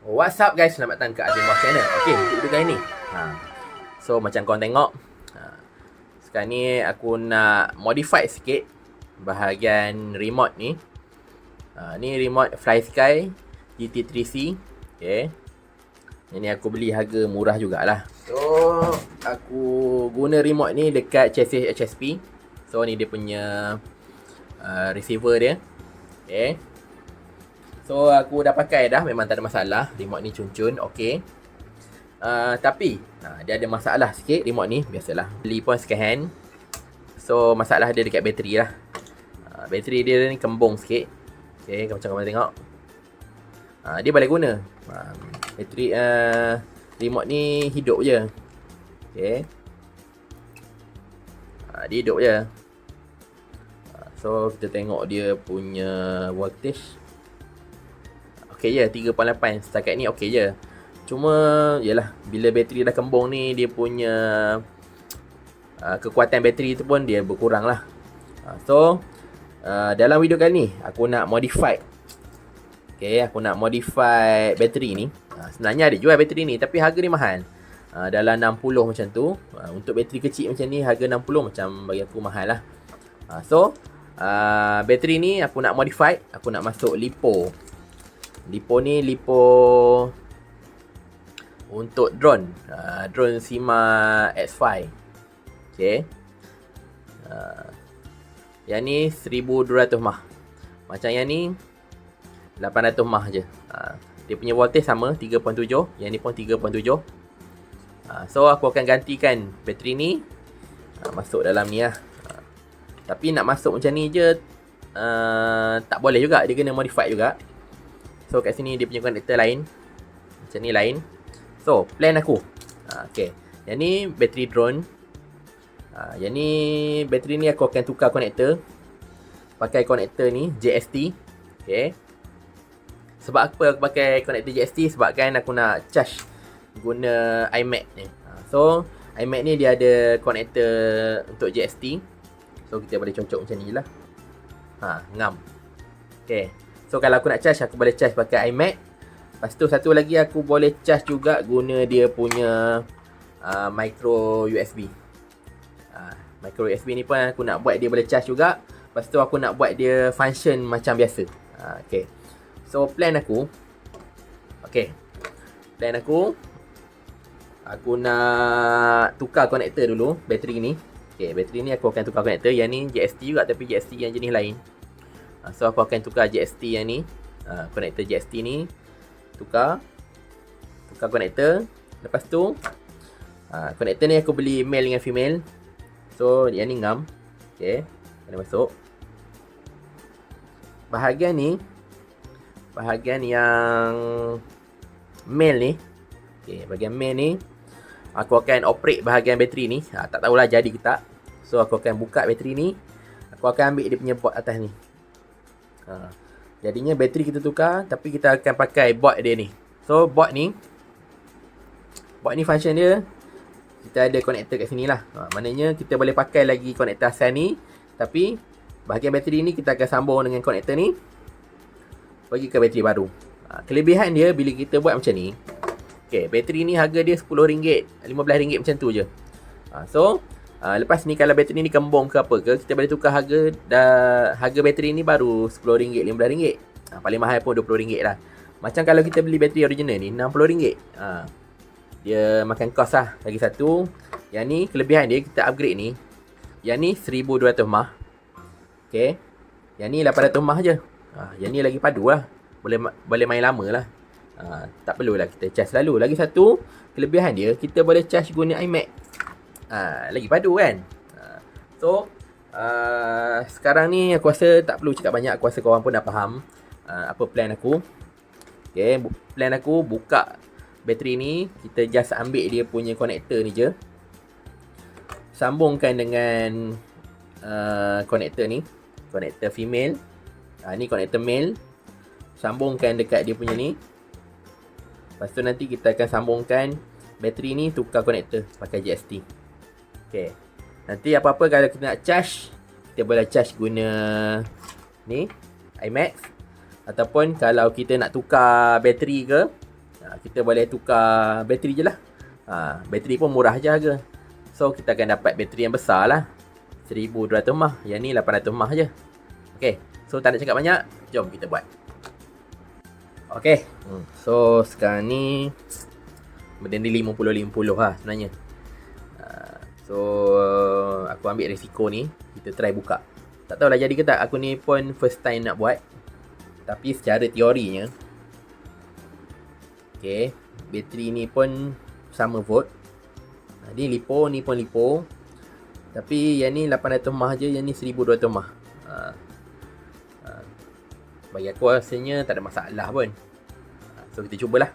What's up guys, selamat datang ke Azimah Channel. Okay, untuk video kali ni so macam korang tengok, sekarang ni aku nak modify sikit bahagian remote ni. Ni remote FlySky GT3C. Okay, ini aku beli harga murah jugalah. So aku guna remote ni dekat chassis HSP. So ni dia punya receiver dia. Okay, so aku dah pakai dah, memang tak ada masalah. Remote ni cun-cun, okey. Tapi dia ada masalah sikit remote ni, biasalah. Beli pun second hand. So masalah dia dekat bateri lah. Bateri dia ni kembung sikit. Okey, macam korang tengok. Dia boleh guna. Bateri remote ni hidup je. Okey. Dia hidup je. So kita tengok dia punya voltage. Okey je, 3.8 setakat ni okey je. Cuma yalah, bila bateri dah kembung ni, dia punya kekuatan bateri tu pun dia berkurang lah. So dalam video kali ni aku nak modify. Okey, aku nak modify bateri ni. Sebenarnya ada jual bateri ni tapi harga dia mahal. Dalam 60 macam tu. Untuk bateri kecil macam ni harga 60 macam bagi aku mahal lah. So bateri ni aku nak modify. Aku nak masuk LiPo. LiPo ni LiPo untuk drone. Drone Sima X5. Okay. Yang ni 1200 mAh. Macam yang ni 800 mAh je. Dia punya voltage sama 3.7. Yang ni pun 3.7. So aku akan gantikan bateri ni, masuk dalam ni lah. Tapi nak masuk macam ni je tak boleh juga. Dia kena modify juga. So kat sini dia punya konektor lain. Macam ni lain. So plan aku, okay, yang ni bateri drone. Yang ni bateri ni aku akan tukar konektor. Pakai konektor ni JST. Okay. Sebab apa aku pakai konektor JST? Sebab kan aku nak charge guna iMac ni. So iMac ni dia ada konektor untuk JST. So kita boleh cocok macam ni lah. Ngam. Okay. So kalau aku nak charge, aku boleh charge pakai iMac. Lepas tu satu lagi aku boleh charge juga guna dia punya micro USB. Micro USB ni pun aku nak buat dia boleh charge juga. Lepas tu aku nak buat dia function macam biasa. Okay. So plan aku, okay, plan aku nak tukar konektor dulu bateri ni. Okay, bateri ni aku akan tukar konektor. Yang ni JST juga tapi JST yang jenis lain. So aku akan tukar JST yang ni, konektor JST ni. Tukar konektor. Lepas tu konektor ni aku beli male dengan female. So yang ni ngam. Okay, kena masuk. Bahagian yang male ni, okay, bahagian male ni aku akan operate bahagian bateri ni. Tak tahulah jadi ke tak. So aku akan buka bateri ni. Aku akan ambil dia punya board atas ni. Jadinya bateri kita tukar, tapi kita akan pakai board dia ni. So board ni function dia, kita ada konektor kat sini lah. Maknanya kita boleh pakai lagi konektor asal ni, tapi bahagian bateri ni kita akan sambung dengan konektor ni, bagi ke bateri baru. Kelebihan dia bila kita buat macam ni, okay, bateri ni harga dia RM10, RM15 macam tu je. So lepas ni kalau bateri ni kembung ke apa ke, kita boleh tukar harga. Harga bateri ni baru RM10, RM15. Paling mahal pun RM20 lah. Macam kalau kita beli bateri original ni RM60. Dia makan kos lah. Lagi satu, yang ni kelebihan dia, kita upgrade ni. Yang ni 1200 mAh. Okay. Yang ni 800 mAh je. Yang ni lagi padu lah. Boleh main lama lah. Tak perlulah kita charge selalu. Lagi satu kelebihan dia, kita boleh charge guna iMac. Lagi padu kan. So sekarang ni aku rasa tak perlu cakap banyak. Aku rasa korang pun dah faham apa plan aku. Okay, plan aku buka bateri ni. Kita just ambil dia punya konektor ni je, sambungkan dengan konektor ni, konektor female. Ni konektor male, sambungkan dekat dia punya ni. Lepas tu nanti kita akan sambungkan bateri ni, tukar konektor pakai JST. Okay. Nanti apa-apa kalau kita nak charge, kita boleh charge guna ni iMac. Ataupun kalau kita nak tukar bateri ke, kita boleh tukar bateri je lah. Bateri pun murah je harga. So kita akan dapat bateri yang besar lah, 1200 mAh. Yang ni 800 mAh je. Okay, so tak nak cakap banyak, jom kita buat. Okay, so sekarang ni benda ni 50-50 lah sebenarnya. So aku ambil risiko ni, kita try buka. Tak tahulah jadi ke tak. Aku ni pun first time nak buat. Tapi secara teorinya, okay, bateri ni pun sama volt. Ni lipo, ni pun lipo. Tapi yang ni 800 mAh je, yang ni 1200 mAh. Bagi aku rasanya tak ada masalah pun. So kita cubalah.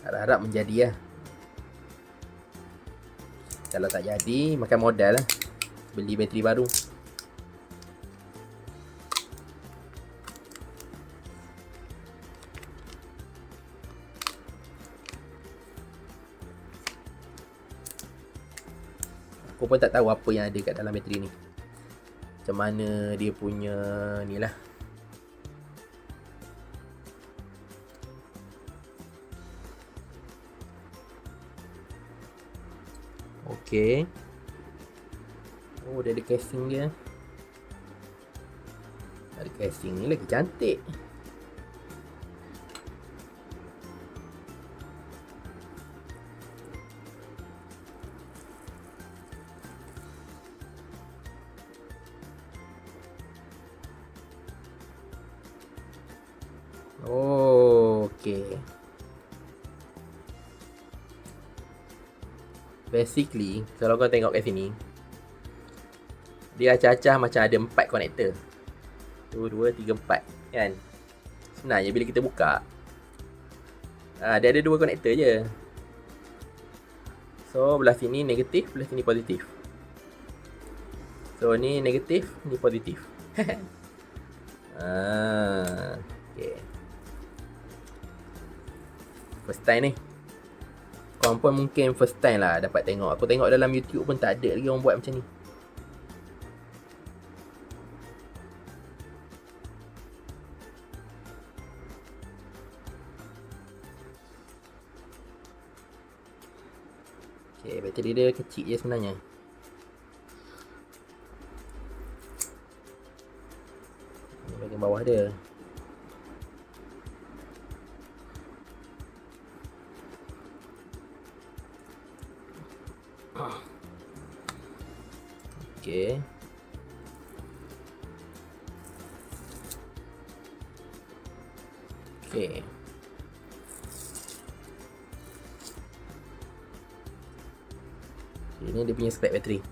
Harap-harap menjadi lah. Kalau tak jadi, makan modal lah, beli bateri baru. Aku pun tak tahu apa yang ada kat dalam bateri ni. Macam mana dia punya ni lah. Okay. Oh, dia ada casing dia. Ada casing ni lagi cantik. Oh, okay. Basically, kalau kau tengok kat sini, dia acah-acah macam ada 4 konektor. 1, 2, 3, 4 kan. Sebenarnya bila kita buka, dia ada 2 konektor je. So belah sini negatif, belah sini positif. So ni negatif, ni positif. Okay. First time ni. Korang pun mungkin first time lah dapat tengok. Aku tengok dalam YouTube pun tak ada lagi orang buat macam ni. Okay, bateri dia kecil je sebenarnya. Ini bahagian bawah dia. Okay. Okay. Ini dia punya spek bateri.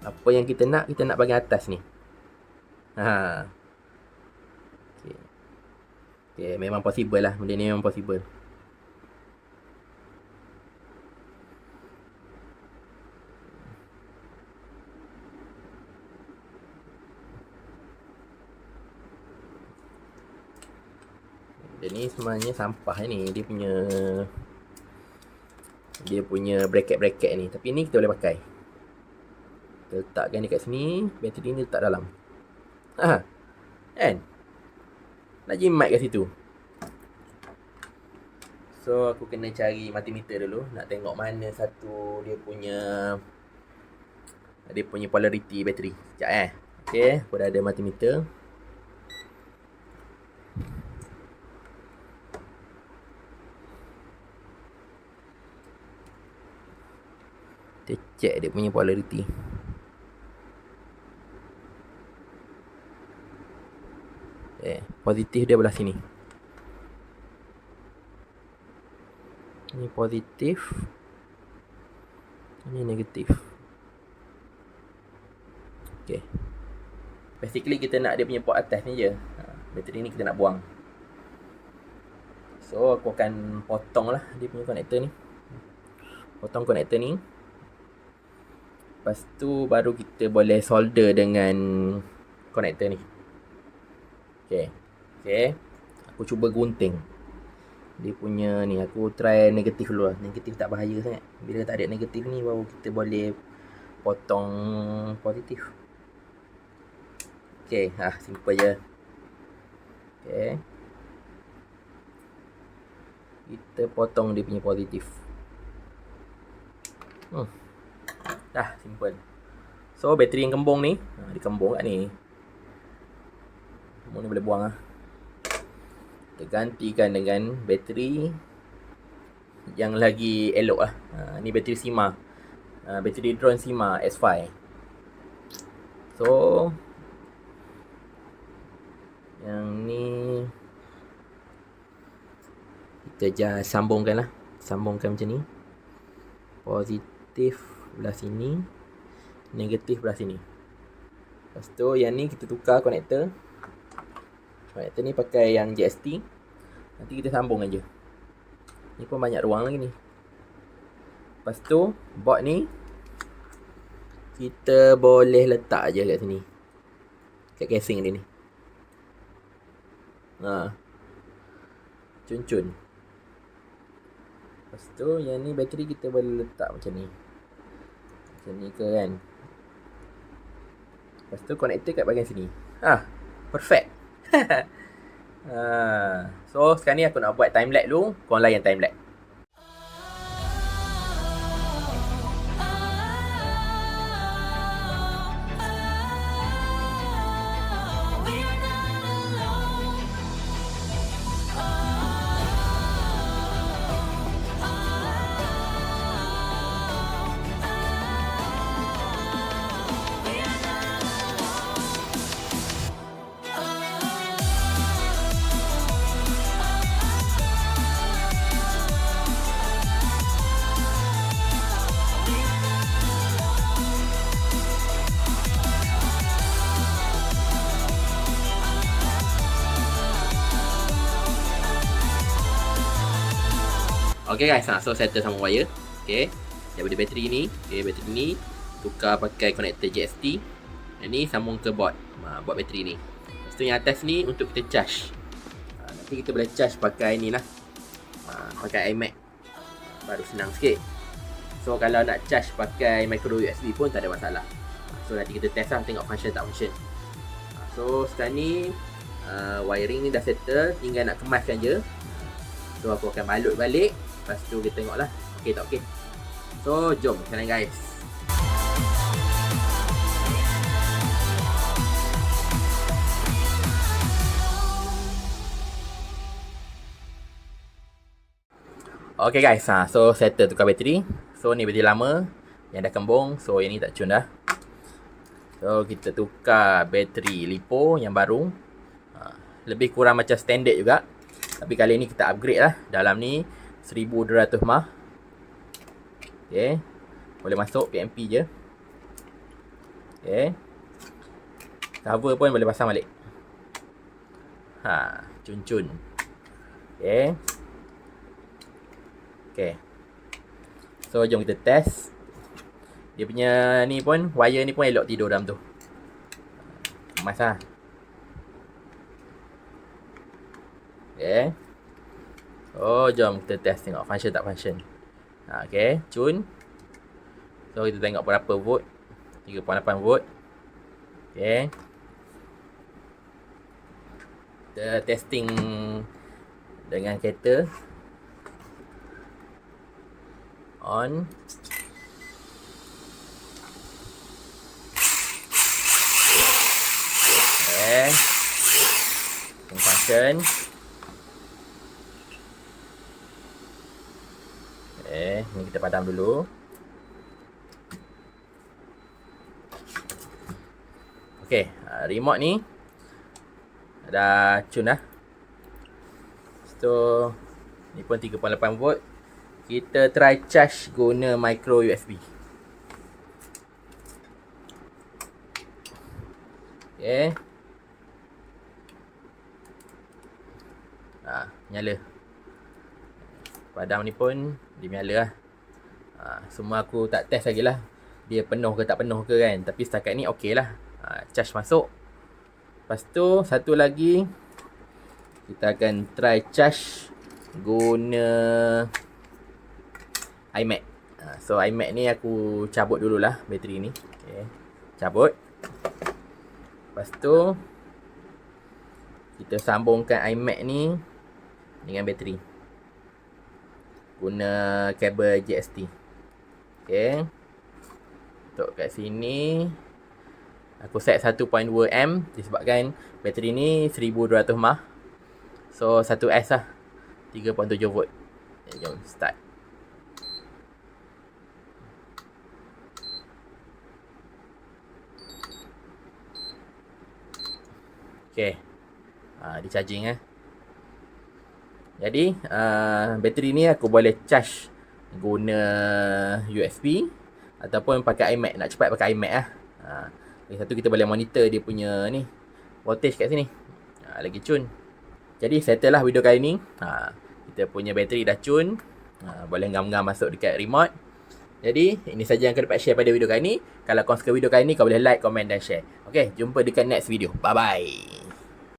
Apa yang kita nak bahagian atas ni. Okay, memang possible lah. Benda ni memang possible. Benda ni sebenarnya sampah ni. Dia punya bracket-bracket ni. Tapi ni kita boleh pakai. Kita letakkan dekat sini. Bateri ni letak dalam. Kan? Nak jimat kat situ. So aku kena cari multimeter dulu. Nak tengok mana satu dia punya polarity bateri. Sekejap Okay, aku dah ada multimeter. Kita check dia punya polarity. Positif dia belah sini. Ini positif. Ini negatif. Okay. Basically kita nak dia punya port atas ni je. Bateri ni kita nak buang. So aku akan potong lah dia punya konektor ni. Potong konektor ni. Lepas tu baru kita boleh solder dengan konektor ni. Okay. Aku cuba gunting dia punya ni. Aku try negatif dulu lah. Negatif tak bahaya sangat. Bila tak ada negatif ni baru kita boleh potong positif. Okay, simple je. Okay. Kita potong dia punya positif. Dah, simple. So, bateri yang kembung ni, dia kembung kat ni. Kembung ni boleh buang lah. Kita gantikan dengan bateri yang lagi elok lah. Ni bateri Sima. Bateri drone Sima S5. So, yang ni kita sambungkan lah. Sambungkan macam ni. Positif belah sini, negatif belah sini. Lepas tu yang ni kita tukar konektor. Konektor ni pakai yang JST. Nanti kita sambung aja. Ni pun banyak ruang lagi ni. Lepas tu board ni kita boleh letak je kat sini, kat casing dia ni. Cun-cun. Lepas tu yang ni bateri kita boleh letak macam ni. Macam ni ke kan. Lepas tu konektor kat bahagian sini. Perfect. So sekarang ni aku nak buat time lapse dulu. Korang layan time lapse. Okay guys, so settle sama wire. Okay, daripada bateri ni, bateri ni tukar pakai konektor JST. Yang ni sambung ke board, board bateri ni. Lepas tu yang atas ni untuk kita charge. Nanti kita boleh charge pakai ni lah, pakai iMac. Baru senang sikit. So kalau nak charge pakai micro USB pun tak ada masalah. So nanti kita test lah, tengok function tak function. So sekarang ni wiring ni dah settle, tinggal nak kemaskan je. So aku akan balut balik. Lepas tu kita tengok lah okey tak okey. So jom sekarang guys. Okay guys, so settle tukar bateri. So ni bateri lama yang dah kembung. So yang ni tak cun dah. So kita tukar bateri lipo yang baru. Lebih kurang macam standard juga. Tapi kali ni kita upgrade lah. Dalam ni 1200 mAh. Okay, boleh masuk PMP je. Okay, cover pun boleh pasang balik. Cun-cun. Okay. Okay, so jom kita test. Dia punya ni pun, wire ni pun elok tidur dalam tu. Emas lah. Okay. Oh, jom kita test tengok function tak function. Okay, cun. So kita tengok berapa volt. 3.8 volt. Okay, kita testing dengan kereta on. Okay, function. Ni kita padam dulu. Okay, remote ni dah cun dah. So ni pun 3.8 volt. Kita try charge guna micro USB. Okay, nyala. Padam ni pun dia menyala lah. Semua aku tak test lagi lah, dia penuh ke tak penuh ke kan. Tapi setakat ni okey lah. Charge masuk. Lepas tu satu lagi, kita akan try charge guna iMac. So iMac ni aku cabut dululah bateri ni. Okay, cabut. Lepas tu kita sambungkan iMac ni dengan bateri guna kabel JST. Okay, untuk kat sini aku set 1.2 amp disebabkan bateri ni 1200 mAh. So 1S lah, 3.7 volt. Jom start. Okay, di charging Jadi bateri ni aku boleh charge guna USB ataupun pakai iMac. Nak cepat pakai iMac lagi satu, kita boleh monitor dia punya ni voltage kat sini. Lagi cun. Jadi settle lah video kali ni. Kita punya bateri dah cun. Boleh ngam-ngam masuk dekat remote. Jadi ini saja yang aku dapat share pada video kali ni. Kalau kau suka video kali ni, kau boleh like, komen dan share. Okay, jumpa dekat next video. Bye bye.